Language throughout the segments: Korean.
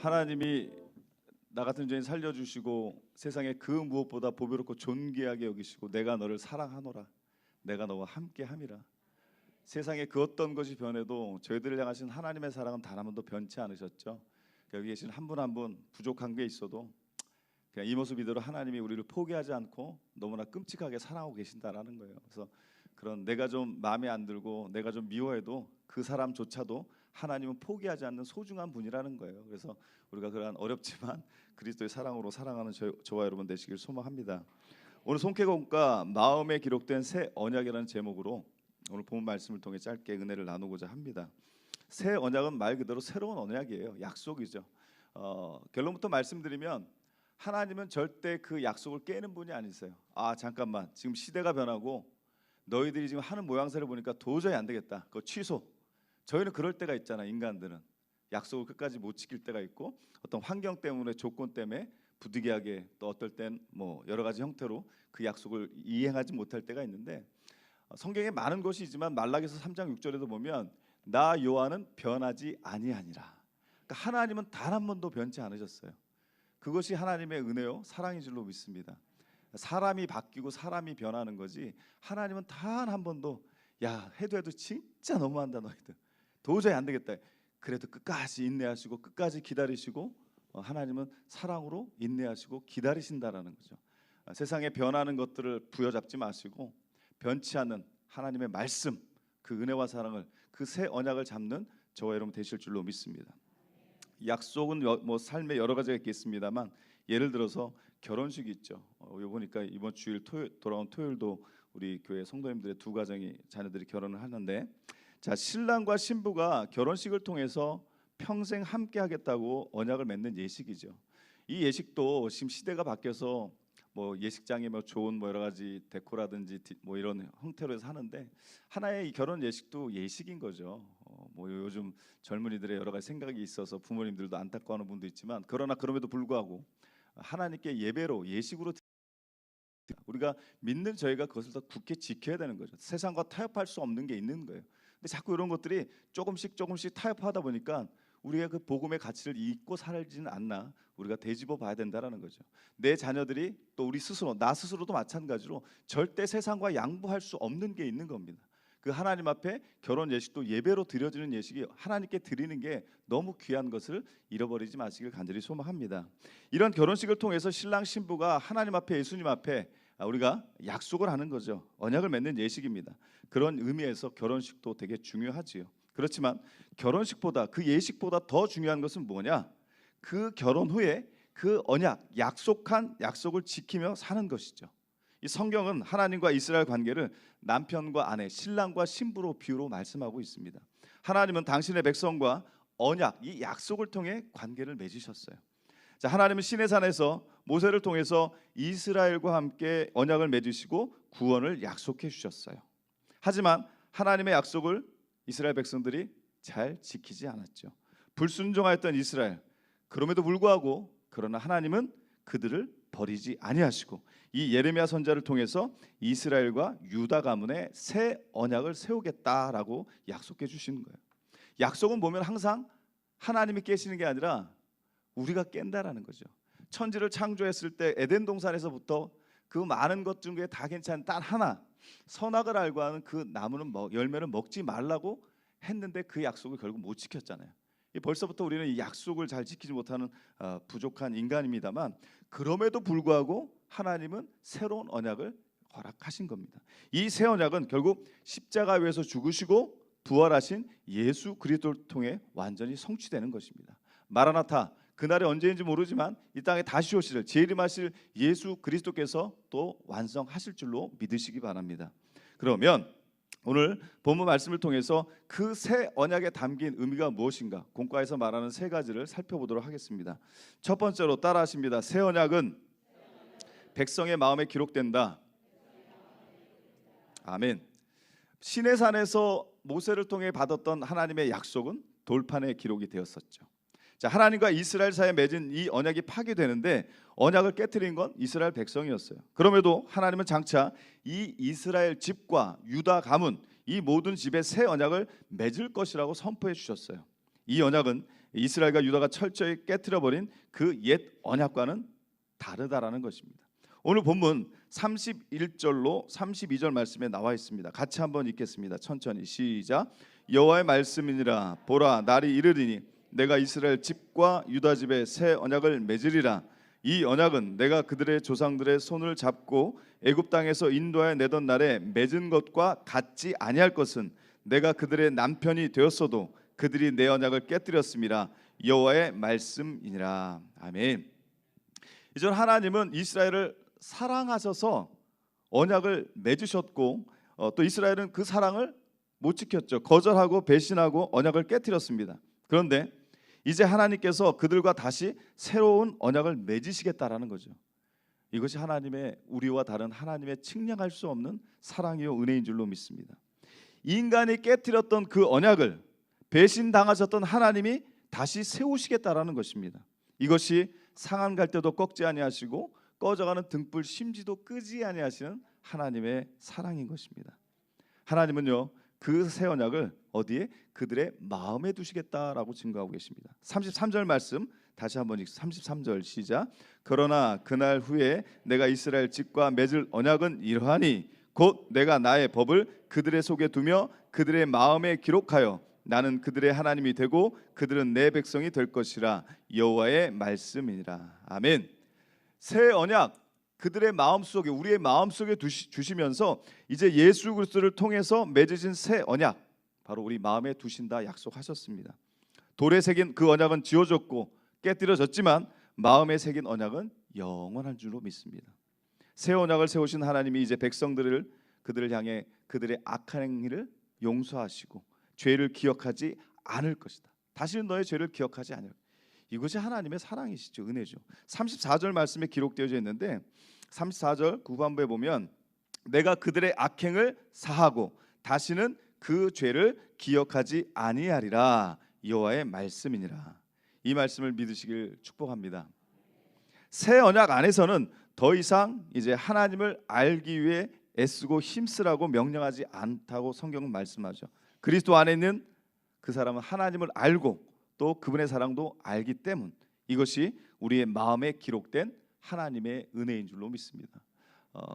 하나님이 나 같은 죄인 살려주시고 세상에 그 무엇보다 보배롭고 존귀하게 여기시고 내가 너를 사랑하노라, 내가 너와 함께함이라. 세상에 그 어떤 것이 변해도 저희들을 향하신 하나님의 사랑은 단 한 번도 변치 않으셨죠. 여기 계신 한 분 한 분 부족한 게 있어도 그냥 이 모습 이대로 하나님이 우리를 포기하지 않고 너무나 끔찍하게 사랑하고 계신다라는 거예요. 그래서 그런 내가 좀 마음에 안 들고 내가 좀 미워해도 그 사람조차도 하나님은 포기하지 않는 소중한 분이라는 거예요. 그래서 우리가 그러한 어렵지만 그리스도의 사랑으로 사랑하는 저와 여러분 되시길 소망합니다. 오늘 손쾌공과 마음에 기록된 새 언약이라는 제목으로 오늘 본 말씀을 통해 짧게 은혜를 나누고자 합니다. 새 언약은 말 그대로 새로운 언약이에요. 약속이죠. 결론부터 말씀드리면 하나님은 절대 그 약속을 깨는 분이 아니세요. 잠깐만, 지금 시대가 변하고 너희들이 지금 하는 모양새를 보니까 도저히 안 되겠다, 그거 취소. 저희는 그럴 때가 있잖아. 인간들은 약속을 끝까지 못 지킬 때가 있고 어떤 환경 때문에, 조건 때문에 부득이하게, 또 어떨 땐 뭐 여러 가지 형태로 그 약속을 이행하지 못할 때가 있는데, 성경에 많은 것이 있지만 말라기서 3장 6절에도 보면 나 여호와는 변하지 아니하니라. 그러니까 하나님은 단 한 번도 변치 않으셨어요. 그것이 하나님의 은혜요 사랑인 줄로 믿습니다. 사람이 바뀌고 사람이 변하는 거지 하나님은 단 한 번도 야 해도 진짜 너무한다 너희들, 도저히 안 되겠다, 그래도 끝까지 인내하시고 끝까지 기다리시고, 하나님은 사랑으로 인내하시고 기다리신다라는 거죠. 세상에 변하는 것들을 부여잡지 마시고 변치 않는 하나님의 말씀, 그 은혜와 사랑을, 그 새 언약을 잡는 저와 여러분 되실 줄로 믿습니다. 약속은 뭐 삶에 여러 가지가 있겠습니다만, 예를 들어서 결혼식이 있죠. 보니까 이번 주일 돌아온 토요일도 우리 교회 성도님들의 두 가정이, 자녀들이 결혼을 하는데, 자, 신랑과 신부가 결혼식을 통해서 평생 함께 하겠다고 언약을 맺는 예식이죠. 이 예식도 지금 시대가 바뀌어서 뭐 예식장에 뭐 좋은 뭐 여러 가지 데코라든지 뭐 이런 형태로 해서 하는데, 하나의 이 결혼 예식도 예식인 거죠. 뭐 요즘 젊은이들의 여러 가지 생각이 있어서 부모님들도 안타까워하는 분도 있지만, 그러나 그럼에도 불구하고 하나님께 예배로 예식으로 우리가 믿는 저희가 그것을 더 굳게 지켜야 되는 거죠. 세상과 타협할 수 없는 게 있는 거예요. 근데 자꾸 이런 것들이 조금씩 타협하다 보니까 우리가 그 복음의 가치를 잊고 살지는 않나, 우리가 되짚어 봐야 된다라는 거죠. 내 자녀들이, 또 우리 스스로, 나 스스로도 마찬가지로 절대 세상과 양보할 수 없는 게 있는 겁니다. 그 하나님 앞에 결혼 예식도 예배로 드려지는 예식이 하나님께 드리는 게 너무 귀한 것을 잃어버리지 마시길 간절히 소망합니다. 이런 결혼식을 통해서 신랑 신부가 하나님 앞에, 예수님 앞에 우리가 약속을 하는 거죠. 언약을 맺는 예식입니다. 그런 의미에서 결혼식도 되게 중요하지요. 그렇지만 결혼식보다, 그 예식보다 더 중요한 것은 뭐냐? 그 결혼 후에 그 언약, 약속한 약속을 지키며 사는 것이죠. 이 성경은 하나님과 이스라엘 관계를 남편과 아내, 신랑과 신부로 비유로 말씀하고 있습니다. 하나님은 당신의 백성과 언약, 이 약속을 통해 관계를 맺으셨어요. 자, 하나님은 시내산에서 모세를 통해서 이스라엘과 함께 언약을 맺으시고 구원을 약속해 주셨어요. 하지만 하나님의 약속을 이스라엘 백성들이 잘 지키지 않았죠. 불순종하였던 이스라엘, 그럼에도 불구하고 그러나 하나님은 그들을 버리지 아니하시고 이 예레미야 선지자를 통해서 이스라엘과 유다 가문에 새 언약을 세우겠다라고 약속해 주시는 거예요. 약속은 보면 항상 하나님이 깨시는 게 아니라 우리가 깬다라는 거죠. 천지를 창조했을 때 에덴 동산에서부터 그 많은 것 중에 다 괜찮은 단 하나, 선악을 알고 하는 그 나무는 열매를 먹지 말라고 했는데 그 약속을 결국 못 지켰잖아요. 벌써부터 우리는 이 약속을 잘 지키지 못하는 부족한 인간입니다만, 그럼에도 불구하고 하나님은 새로운 언약을 허락하신 겁니다. 이 새 언약은 결국 십자가 위에서 죽으시고 부활하신 예수 그리스도를 통해 완전히 성취되는 것입니다. 마라나타, 그날이 언제인지 모르지만 이 땅에 다시 오시를, 재림하실 예수 그리스도께서 또 완성하실 줄로 믿으시기 바랍니다. 그러면 오늘 본문 말씀을 통해서 그 새 언약에 담긴 의미가 무엇인가, 공과에서 말하는 세 가지를 살펴보도록 하겠습니다. 첫 번째로 따라하십니다. 새 언약은 백성의 마음에 기록된다. 아멘. 시내산에서 모세를 통해 받았던 하나님의 약속은 돌판에 기록이 되었었죠. 자, 하나님과 이스라엘 사이에 맺은 이 언약이 파괴되는데 언약을 깨트린 건 이스라엘 백성이었어요. 그럼에도 하나님은 장차 이 이스라엘 집과 유다 가문, 이 모든 집에 새 언약을 맺을 것이라고 선포해 주셨어요. 이 언약은 이스라엘과 유다가 철저히 깨트려 버린 그 옛 언약과는 다르다라는 것입니다. 오늘 본문 31절로 32절 말씀에 나와 있습니다. 같이 한번 읽겠습니다. 천천히 시작. 여호와의 말씀이니라. 보라, 날이 이르리니 내가 이스라엘 집과 유다 집에 새 언약을 맺으리라. 이 언약은 내가 그들의 조상들의 손을 잡고 애굽 땅에서 인도하여 내던 날에 맺은 것과 같지 아니할 것은 내가 그들의 남편이 되었어도 그들이 내 언약을 깨뜨렸음이라. 여호와의 말씀이니라. 아멘. 이전 하나님은 이스라엘을 사랑하셔서 언약을 맺으셨고 또 이스라엘은 그 사랑을 못 지켰죠. 거절하고 배신하고 언약을 깨뜨렸습니다. 그런데 이제 하나님께서 그들과 다시 새로운 언약을 맺으시겠다라는 거죠. 이것이 하나님의, 우리와 다른 하나님의 측량할 수 없는 사랑이요 은혜인 줄로 믿습니다. 인간이 깨뜨렸던 그 언약을 배신당하셨던 하나님이 다시 세우시겠다라는 것입니다. 이것이 상한 갈 때도 꺾지 아니하시고 꺼져가는 등불 심지도 끄지 아니하시는 하나님의 사랑인 것입니다. 하나님은요, 그 새 언약을 어디에? 그들의 마음에 두시겠다라고 증거하고 계십니다. 33절 말씀 다시 한번 읽습니다. 33절 시작. 그러나 그날 후에 내가 이스라엘 집과 맺을 언약은 이러하니 곧 내가 나의 법을 그들의 속에 두며 그들의 마음에 기록하여 나는 그들의 하나님이 되고 그들은 내 백성이 될 것이라. 여호와의 말씀이니라. 아멘. 새 언약 그들의 마음속에, 우리의 마음속에 주시면서 이제 예수 그리스도를 통해서 맺으신 새 언약, 바로 우리 마음에 두신다 약속하셨습니다. 돌에 새긴 그 언약은 지워졌고 깨뜨려졌지만 마음에 새긴 언약은 영원한 줄로 믿습니다. 새 언약을 세우신 하나님이 이제 그들을 향해 그들의 악한 행위를 용서하시고 죄를 기억하지 않을 것이다. 다시는 너의 죄를 기억하지 않을. 이것이 하나님의 사랑이시죠. 은혜죠. 34절 말씀에 기록되어 있는데 34절 후반부에 보면 내가 그들의 악행을 사하고 다시는 그 죄를 기억하지 아니하리라. 여호와의 말씀이니라. 이 말씀을 믿으시길 축복합니다. 새 언약 안에서는 더 이상 이제 하나님을 알기 위해 애쓰고 힘쓰라고 명령하지 않다고 성경은 말씀하죠. 그리스도 안에 있는 그 사람은 하나님을 알고 또 그분의 사랑도 알기 때문, 이것이 우리의 마음에 기록된 하나님의 은혜인 줄로 믿습니다.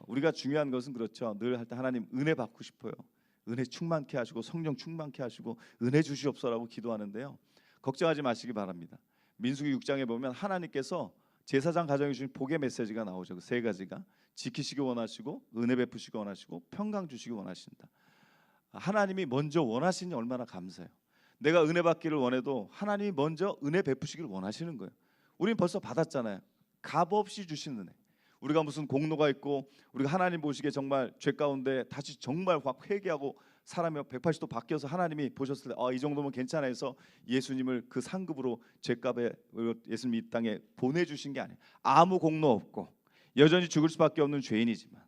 우리가 중요한 것은 그렇죠. 늘 할 때 하나님 은혜 받고 싶어요. 은혜 충만케 하시고 성령 충만케 하시고 은혜 주시옵소서라고 기도하는데요. 걱정하지 마시기 바랍니다. 민수기 6장에 보면 하나님께서 제사장 가정에 주신 복의 메시지가 나오죠. 그 세 가지가 지키시기 원하시고 은혜 베푸시기 원하시고 평강 주시기 원하신다. 하나님이 먼저 원하시니 얼마나 감사해요. 내가 은혜 받기를 원해도 하나님이 먼저 은혜 베푸시기를 원하시는 거예요. 우리는 벌써 받았잖아요. 값없이 주신 은혜. 우리가 무슨 공로가 있고 우리가 하나님 보시기에 정말 죄 가운데 다시 정말 확 회개하고 사람이 180도 바뀌어서 하나님이 보셨을 때 이 정도면 괜찮아 해서 예수님을 그 상급으로 죄값에 예수님 이 땅에 보내주신 게 아니에요. 아무 공로 없고 여전히 죽을 수밖에 없는 죄인이지만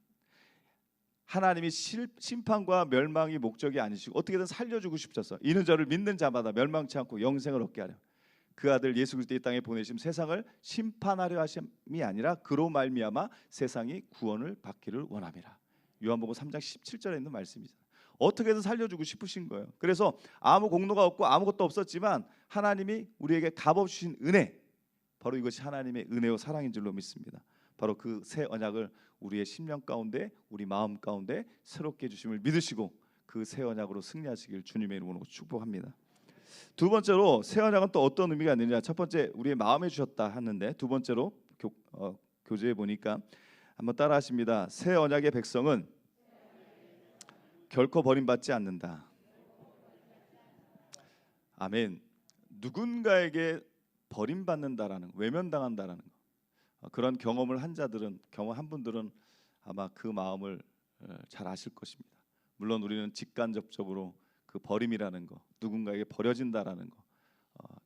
하나님이 심판과 멸망이 목적이 아니시고 어떻게든 살려주고 싶어서 이는 저를 믿는 자마다 멸망치 않고 영생을 얻게 하려 그 아들 예수 그리스도 이 땅에 보내심 세상을 심판하려 하심이 아니라 그로 말미암아 세상이 구원을 받기를 원함이라. 요한복음 3장 17절에 있는 말씀이죠. 어떻게든 살려주고 싶으신 거예요. 그래서 아무 공로가 없고 아무것도 없었지만 하나님이 우리에게 값없이 주신 은혜, 바로 이것이 하나님의 은혜와 사랑인 줄로 믿습니다. 바로 그 새 언약을 우리의 심령 가운데 우리 마음 가운데 새롭게 주심을 믿으시고 그 새 언약으로 승리하시길 주님의 이름으로 축복합니다. 두 번째로 새 언약은 또 어떤 의미가 있느냐. 첫 번째 우리의 마음에 주셨다 하는데 두 번째로 교재에 보니까 한번 따라 하십니다. 새 언약의 백성은 결코 버림받지 않는다. 아멘. 누군가에게 버림받는다라는, 외면당한다라는 그런 경험을 한 자들은, 경험한 분들은 아마 그 마음을 잘 아실 것입니다. 물론 우리는 직간접적으로 그 버림이라는 거, 누군가에게 버려진다라는 거,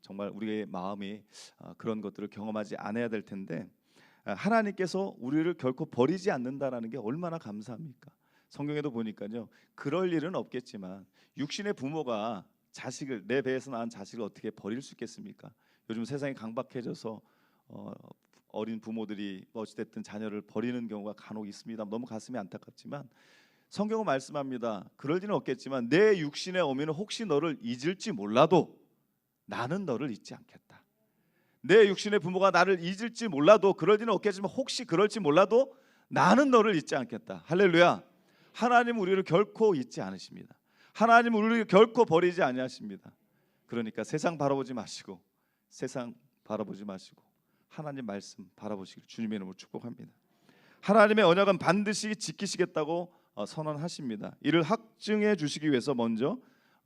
정말 우리의 마음이 그런 것들을 경험하지 않아야 될 텐데 하나님께서 우리를 결코 버리지 않는다라는 게 얼마나 감사합니까? 성경에도 보니까요, 그럴 일은 없겠지만 육신의 부모가 자식을, 내 배에서 낳은 자식을 어떻게 버릴 수 있겠습니까? 요즘 세상이 강박해져서 어린 부모들이 어찌됐든 자녀를 버리는 경우가 간혹 있습니다. 너무 가슴이 안타깝지만 성경은 말씀합니다. 그럴 일은 없겠지만 내 육신의 어미는 혹시 너를 잊을지 몰라도 나는 너를 잊지 않겠다. 내 육신의 부모가 나를 잊을지 몰라도, 그럴 리는 없겠지만 혹시 그럴지 몰라도 나는 너를 잊지 않겠다. 할렐루야. 하나님은 우리를 결코 잊지 않으십니다. 하나님은 우리를 결코 버리지 아니하십니다. 그러니까 세상 바라보지 마시고, 세상 바라보지 마시고 하나님 말씀 바라보시길 주님의 이름으로 축복합니다. 하나님의 언약은 반드시 지키시겠다고 선언하십니다. 이를 확증해 주시기 위해서 먼저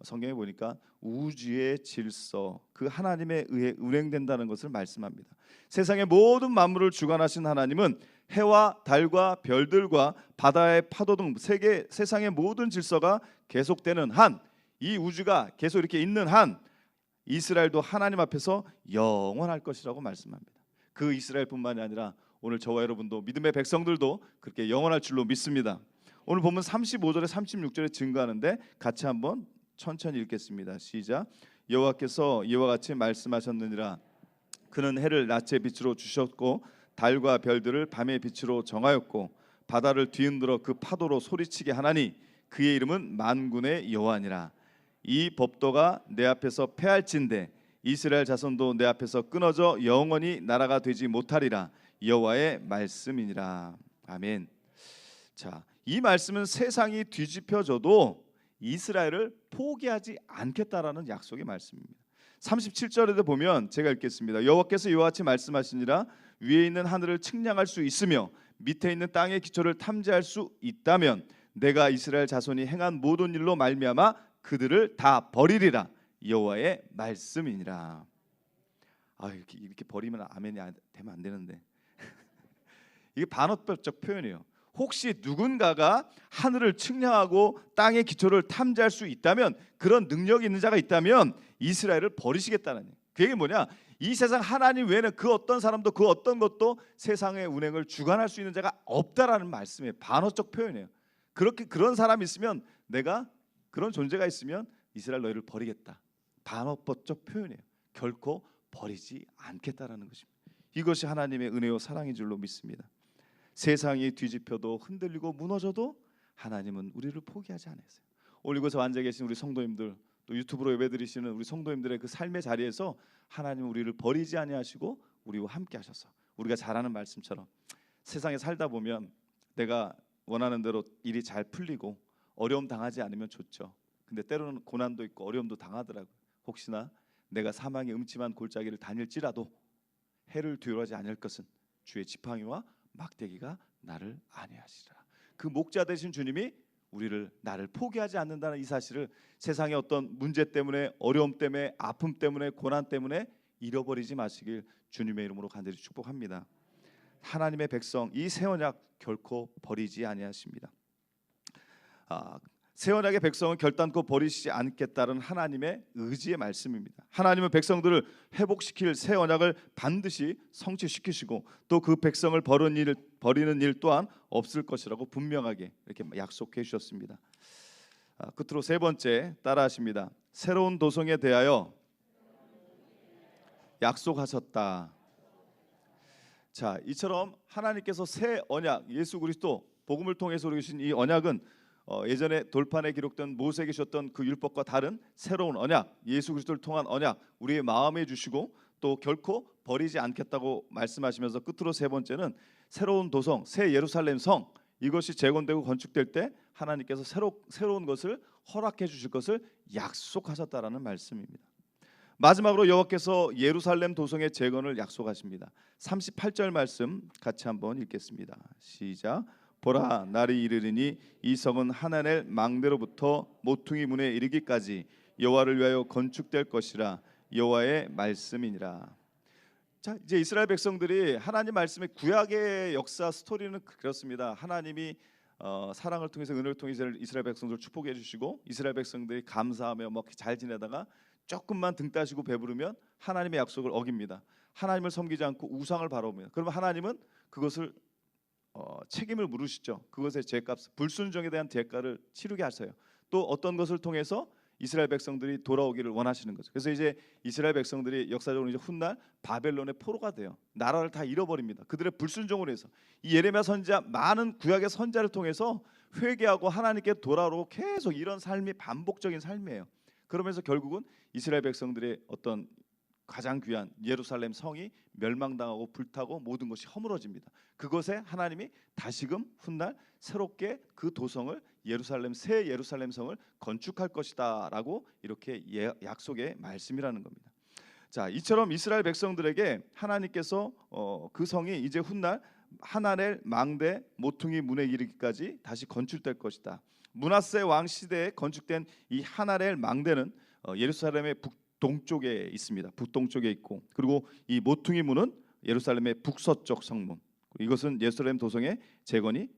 성경에 보니까 우주의 질서, 그 하나님에 의해 운행된다는 것을 말씀합니다. 세상의 모든 만물을 주관하신 하나님은 해와 달과 별들과 바다의 파도 등 세상의 모든 질서가 계속되는 한, 이 우주가 계속 이렇게 있는 한, 이스라엘도 하나님 앞에서 영원할 것이라고 말씀합니다. 그 이스라엘뿐만이 아니라 오늘 저와 여러분도, 믿음의 백성들도 그렇게 영원할 줄로 믿습니다. 오늘 보면 35절에 36절에 증거하는데 같이 한번 천천히 읽겠습니다. 시작. 여호와께서 이와 같이 말씀하셨느니라. 그는 해를 낮의 빛으로 주셨고 달과 별들을 밤의 빛으로 정하였고 바다를 뒤흔들어 그 파도로 소리치게 하나니 그의 이름은 만군의 여호와니라. 이 법도가 내 앞에서 패할진대 이스라엘 자손도 내 앞에서 끊어져 영원히 나라가 되지 못하리라. 여호와의 말씀이니라. 아멘. 자, 이 말씀은 세상이 뒤집혀져도 이스라엘을 포기하지 않겠다라는 약속의 말씀입니다. 37절에도 보면 제가 읽겠습니다. 여호와께서 이와 같이 말씀하시니라. 위에 있는 하늘을 측량할 수 있으며 밑에 있는 땅의 기초를 탐지할 수 있다면 내가 이스라엘 자손이 행한 모든 일로 말미암아 그들을 다 버리리라. 여호와의 말씀이니라. 이렇게 버리면 아멘이 되면 안 되는데 이게 반어법적 표현이에요. 혹시 누군가가 하늘을 측량하고 땅의 기초를 탐지할 수 있다면, 그런 능력이 있는 자가 있다면 이스라엘을 버리시겠다는 얘기예요. 그게 뭐냐? 이 세상 하나님 외에는 그 어떤 사람도 그 어떤 것도 세상의 운행을 주관할 수 있는 자가 없다라는 말씀이에요. 반어적 표현이에요. 그런 사람이 있으면, 내가 그런 존재가 있으면 이스라엘 너희를 버리겠다. 반어법적 표현이에요. 결코 버리지 않겠다라는 것입니다. 이것이 하나님의 은혜요 사랑인 줄로 믿습니다. 세상이 뒤집혀도 흔들리고 무너져도 하나님은 우리를 포기하지 않으세요. 오늘 이곳에 앉아 계신 우리 성도님들, 또 유튜브로 예배드리시는 우리 성도님들의 그 삶의 자리에서 하나님은 우리를 버리지 아니하시고 우리와 함께 하셔서, 우리가 잘 아는 말씀처럼 세상에 살다 보면 내가 원하는 대로 일이 잘 풀리고 어려움 당하지 않으면 좋죠. 근데 때로는 고난도 있고 어려움도 당하더라고요. 혹시나 내가 사망의 음침한 골짜기를 다닐지라도 해를 두려워하지 않을 것은 주의 지팡이와 막대기가 나를 안위하시리라. 그 목자 되신 주님이 나를 포기하지 않는다는 이 사실을 세상의 어떤 문제 때문에, 어려움 때문에, 아픔 때문에, 고난 때문에 잃어버리지 마시길 주님의 이름으로 간절히 축복합니다. 하나님의 백성, 이 새 언약 결코 버리지 아니하십니다. 새 언약의 백성은 결단코 버리시지 않겠다는 하나님의 의지의 말씀입니다. 하나님은 백성들을 회복시킬 새 언약을 반드시 성취시키시고 또 그 백성을 버리는 일 또한 없을 것이라고 분명하게 이렇게 약속해 주셨습니다. 끝으로 세 번째 따라하십니다. 새로운 도성에 대하여 약속하셨다. 자, 이처럼 하나님께서 새 언약, 예수 그리스도 복음을 통해서 이루신 이 언약은 예전에 돌판에 기록된 모세에게 주셨던 그 율법과 다른 새로운 언약, 예수 그리스도를 통한 언약, 우리의 마음에 주시고 또 결코 버리지 않겠다고 말씀하시면서 끝으로 세 번째는 새로운 도성, 새 예루살렘 성, 이것이 재건되고 건축될 때 하나님께서 새로운 것을 허락해 주실 것을 약속하셨다라는 말씀입니다. 마지막으로 여호와께서 예루살렘 도성의 재건을 약속하십니다. 38절 말씀 같이 한번 읽겠습니다. 시작. 보라, 날이 이르리니 이 성은 하나넬 망대로부터 모퉁이 문에 이르기까지 여호와를 위하여 건축될 것이라. 여호와의 말씀이니라. 자, 이제 이스라엘 백성들이 하나님 말씀의 구약의 역사 스토리는 그렇습니다. 하나님이 사랑을 통해서, 은혜를 통해서 이스라엘 백성들을 축복해 주시고 이스라엘 백성들이 감사하며 잘 지내다가 조금만 등 따시고 배부르면 하나님의 약속을 어깁니다. 하나님을 섬기지 않고 우상을 바라봅니다. 그러면 하나님은 그것을 책임을 물으시죠. 그것의 죄값, 불순종에 대한 대가를 치르게 하세요. 또 어떤 것을 통해서 이스라엘 백성들이 돌아오기를 원하시는 거죠. 그래서 이제 이스라엘 백성들이 역사적으로 이제 훗날 바벨론의 포로가 돼요. 나라를 다 잃어버립니다. 그들의 불순종을 해서 이 예레미야 선지자, 많은 구약의 선자를 통해서 회개하고 하나님께 돌아오고 계속 이런 삶이 반복적인 삶이에요. 그러면서 결국은 이스라엘 백성들의 어떤 가장 귀한 예루살렘 성이 멸망당하고 불타고 모든 것이 허물어집니다. 그것에 하나님이 다시금 훗날 새롭게 그 도성을 새 예루살렘 성을 건축할 것이다라고 이렇게 약속의 말씀이라는 겁니다. 자, 이처럼 이스라엘 백성들에게 하나님께서 그 성이 이제 훗날 하나넬 망대 모퉁이 문에 이르기까지 다시 건축될 것이다. 므낫세 왕 시대에 건축된 이 하나넬 망대는 예루살렘의 북동쪽에 있습니다. 북동쪽에 있고, 그리고 이 모퉁이 문은 예루살렘의 북서쪽 성문. 이것은 예루살렘 도성의 재건이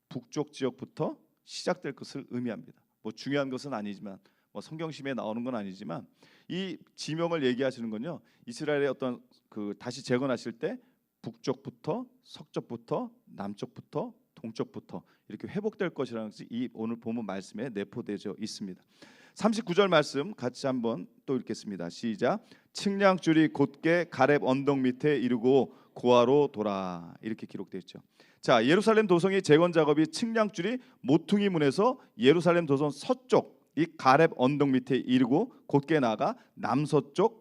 북쪽 지역부터 시작될 것을 의미합니다. 뭐 중요한 것은 아니지만, 뭐 성경심에 나오는 건 아니지만, 이 지명을 얘기하시는 건요, 이스라엘의 어떤 그 다시 재건하실 때 북쪽부터 서쪽부터 남쪽부터 동쪽부터 이렇게 회복될 것이라는 것이 이 오늘 본문 말씀에 내포되어 있습니다. 39절 말씀 같이 한번 또 읽겠습니다. 시작. 측량줄이 곧게 가렙 언덕 밑에 이르고 고아로 돌아, 이렇게 기록되어 있죠. 자, 예루살렘 도성의 재건 작업이 측량줄이 모퉁이 문에서 예루살렘 도성 서쪽 이 가렙 언덕 밑에 이르고 곧게 나아가 남서쪽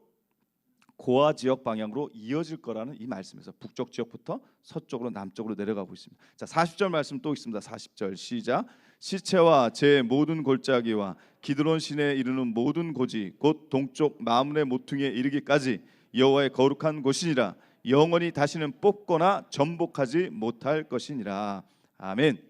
고아 지역 방향으로 이어질 거라는 이 말씀에서 북쪽 지역부터 서쪽으로 남쪽으로 내려가고 있습니다. 자, 40절 말씀 또 있습니다. 40절 시작. 시체와 제 모든 골짜기와 기드론 시내에 이르는 모든 고지 곧 동쪽 마문의 모퉁이에 이르기까지 여호와의 거룩한 곳이니라. 영원히 다시는 뽑거나 전복하지 못할 것이니라. 아멘.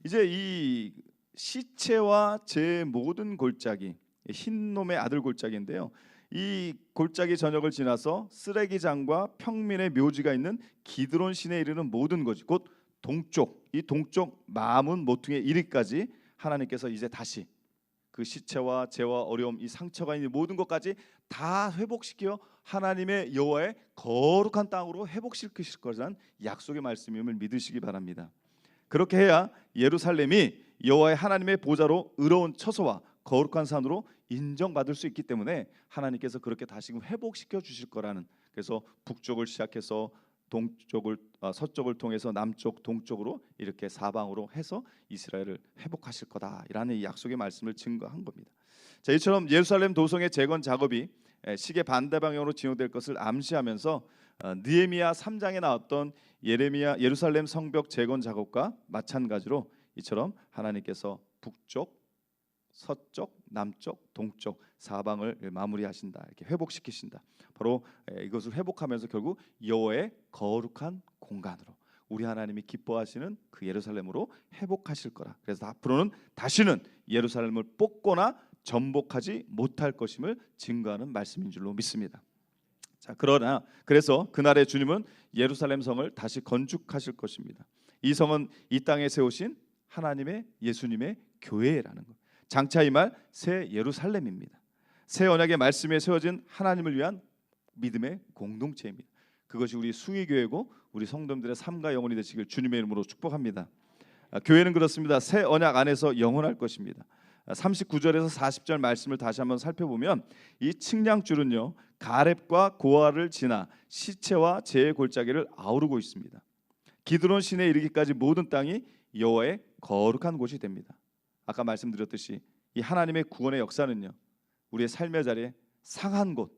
이제 이 시체와 제 모든 골짜기, 흰놈의 아들 골짜기인데요, 이 골짜기 전역을 지나서 쓰레기장과 평민의 묘지가 있는 기드론 시내에 이르는 모든 곳, 곧 동쪽, 이 동쪽 마문 모퉁이에 이르기까지 하나님께서 이제 다시 그 시체와 죄와 어려움, 이 상처가 있는 모든 것까지 다 회복시켜 하나님의 여호와의 거룩한 땅으로 회복시키실 것이라는 약속의 말씀임을 믿으시기 바랍니다. 그렇게 해야 예루살렘이 여호와의 하나님의 보좌로 의로운 처소와 거룩한 산으로 인정받을 수 있기 때문에 하나님께서 그렇게 다시금 회복시켜 주실 거라는, 그래서 북쪽을 시작해서 서쪽을 통해서 남쪽 동쪽으로 이렇게 사방으로 해서 이스라엘을 회복하실 거다라는 이 약속의 말씀을 증거한 겁니다. 자, 이처럼 예루살렘 도성의 재건 작업이 시계 반대 방향으로 진행될 것을 암시하면서 느헤미야 3장에 나왔던 예루살렘 성벽 재건 작업과 마찬가지로 이처럼 하나님께서 북쪽, 서쪽, 남쪽, 동쪽 사방을 마무리하신다, 이렇게 회복시키신다. 바로 이것을 회복하면서 결국 여호와의 거룩한 공간으로 우리 하나님이 기뻐하시는 그 예루살렘으로 회복하실 거라. 그래서 앞으로는 다시는 예루살렘을 뽑거나 전복하지 못할 것임을 증거하는 말씀인 줄로 믿습니다. 자, 그래서 그날의 주님은 예루살렘 성을 다시 건축하실 것입니다. 이 성은 이 땅에 세우신 하나님의 예수님의 교회라는 것. 장차 이 말 새 예루살렘입니다. 새 언약의 말씀에 세워진 하나님을 위한 믿음의 공동체입니다. 그것이 우리 숭의교회고 우리 성도들의 삶과 영혼이 되시길 주님의 이름으로 축복합니다. 교회는 그렇습니다. 새 언약 안에서 영원할 것입니다. 39절에서 40절 말씀을 다시 한번 살펴보면 이 측량줄은요, 가렙과 고아를 지나 시체와 재의 골짜기를 아우르고 있습니다. 기드론 시내에 이르기까지 모든 땅이 여호와의 거룩한 곳이 됩니다. 아까 말씀드렸듯이 이 하나님의 구원의 역사는요, 우리의 삶의 자리에 상한 곳,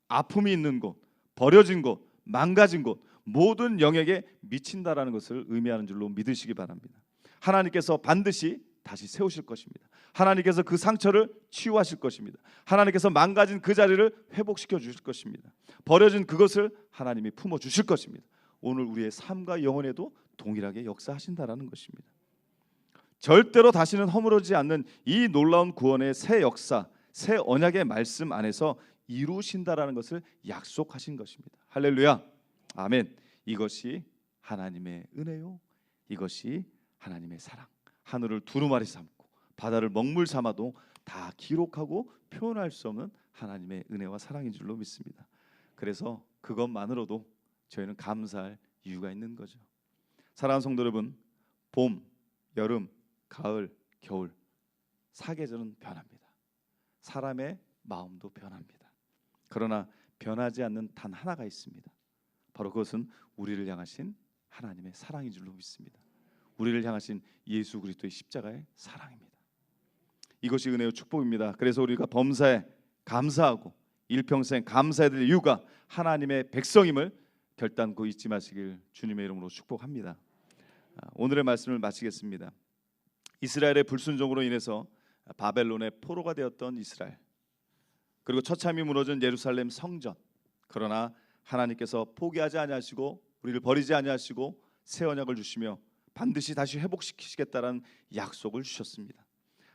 아픔이 있는 곳, 버려진 곳, 망가진 곳 모든 영역에 미친다라는 것을 의미하는 줄로 믿으시기 바랍니다. 하나님께서 반드시 다시 세우실 것입니다. 하나님께서 그 상처를 치유하실 것입니다. 하나님께서 망가진 그 자리를 회복시켜 주실 것입니다. 버려진 그것을 하나님이 품어 주실 것입니다. 오늘 우리의 삶과 영혼에도 동일하게 역사하신다라는 것입니다. 절대로 다시는 허물어지지 않는 이 놀라운 구원의 새 역사, 새 언약의 말씀 안에서 이루신다라는 것을 약속하신 것입니다. 할렐루야, 아멘. 이것이 하나님의 은혜요, 이것이 하나님의 사랑. 하늘을 두루마리 삼고 바다를 먹물 삼아도 다 기록하고 표현할 수 없는 하나님의 은혜와 사랑인 줄로 믿습니다. 그래서 그것만으로도 저희는 감사할 이유가 있는 거죠. 사랑하는 성도 여러분, 봄, 여름, 가을, 겨울 사계절은 변합니다. 사람의 마음도 변합니다. 그러나 변하지 않는 단 하나가 있습니다. 바로 그것은 우리를 향하신 하나님의 사랑인 줄로 믿습니다. 우리를 향하신 예수 그리스도의 십자가의 사랑입니다. 이것이 은혜의 축복입니다. 그래서 우리가 범사에 감사하고 일평생 감사해야 될 이유가 하나님의 백성임을 결단코 잊지 마시길 주님의 이름으로 축복합니다. 오늘의 말씀을 마치겠습니다. 이스라엘의 불순종으로 인해서 바벨론의 포로가 되었던 이스라엘, 그리고 처참히 무너진 예루살렘 성전. 그러나 하나님께서 포기하지 아니하시고 우리를 버리지 아니하시고 새 언약을 주시며 반드시 다시 회복시키시겠다라는 약속을 주셨습니다.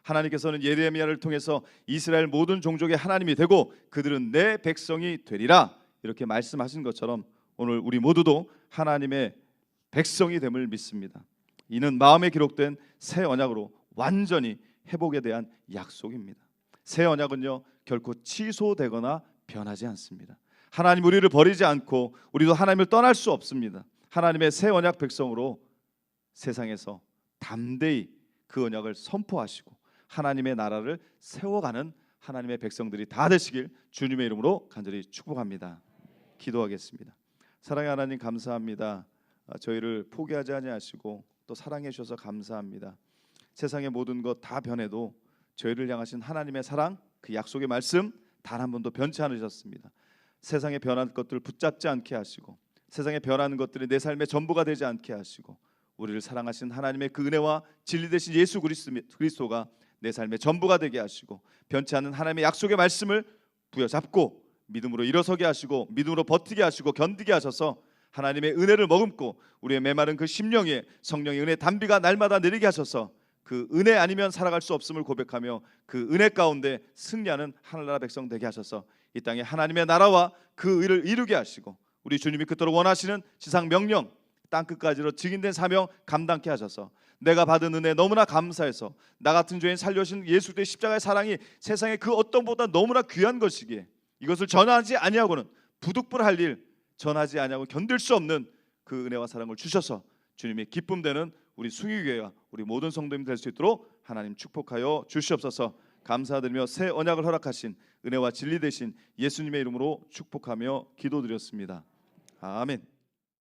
하나님께서는 예레미야를 통해서 이스라엘 모든 종족의 하나님이 되고 그들은 내 백성이 되리라 이렇게 말씀하신 것처럼 오늘 우리 모두도 하나님의 백성이 됨을 믿습니다. 이는 마음에 기록된 새 언약으로 완전히 회복에 대한 약속입니다. 새 언약은요 결코 취소되거나 변하지 않습니다. 하나님 우리를 버리지 않고 우리도 하나님을 떠날 수 없습니다. 하나님의 새 언약 백성으로 세상에서 담대히 그 언약을 선포하시고 하나님의 나라를 세워가는 하나님의 백성들이 다 되시길 주님의 이름으로 간절히 축복합니다. 기도하겠습니다. 사랑의 하나님 감사합니다. 저희를 포기하지 아니하시고 또 사랑해 주셔서 감사합니다. 세상의 모든 것 다 변해도 저희를 향하신 하나님의 사랑, 그 약속의 말씀 단 한 번도 변치 않으셨습니다. 세상에 변한 것들을 붙잡지 않게 하시고 세상에 변하는 것들이 내 삶의 전부가 되지 않게 하시고 우리를 사랑하신 하나님의 그 은혜와 진리 되신 예수 그리스도가 내 삶의 전부가 되게 하시고 변치 않는 하나님의 약속의 말씀을 부여잡고 믿음으로 일어서게 하시고 믿음으로 버티게 하시고 견디게 하셔서 하나님의 은혜를 머금고 우리의 메마른 그 심령에 성령의 은혜 단비가 날마다 내리게 하셔서 그 은혜 아니면 살아갈 수 없음을 고백하며 그 은혜 가운데 승리하는 하늘나라 백성 되게 하셔서 이 땅에 하나님의 나라와 그 의를 이루게 하시고 우리 주님이 그토록 원하시는 지상 명령 땅끝까지로 증인된 사명 감당케 하셔서 내가 받은 은혜 너무나 감사해서 나 같은 죄인 살려주신 예수 그리스도의 십자가의 사랑이 세상에 그 어떤 보다 너무나 귀한 것이기에 이것을 전하지 아니하고는 부득불할 일 전하지 아니하고 견딜 수 없는 그 은혜와 사랑을 주셔서 주님의 기쁨되는 우리 숭유교회와 우리 모든 성도님 될 수 있도록 하나님 축복하여 주시옵소서. 감사드리며 새 언약을 허락하신 은혜와 진리 되신 예수님의 이름으로 축복하며 기도드렸습니다. 아멘.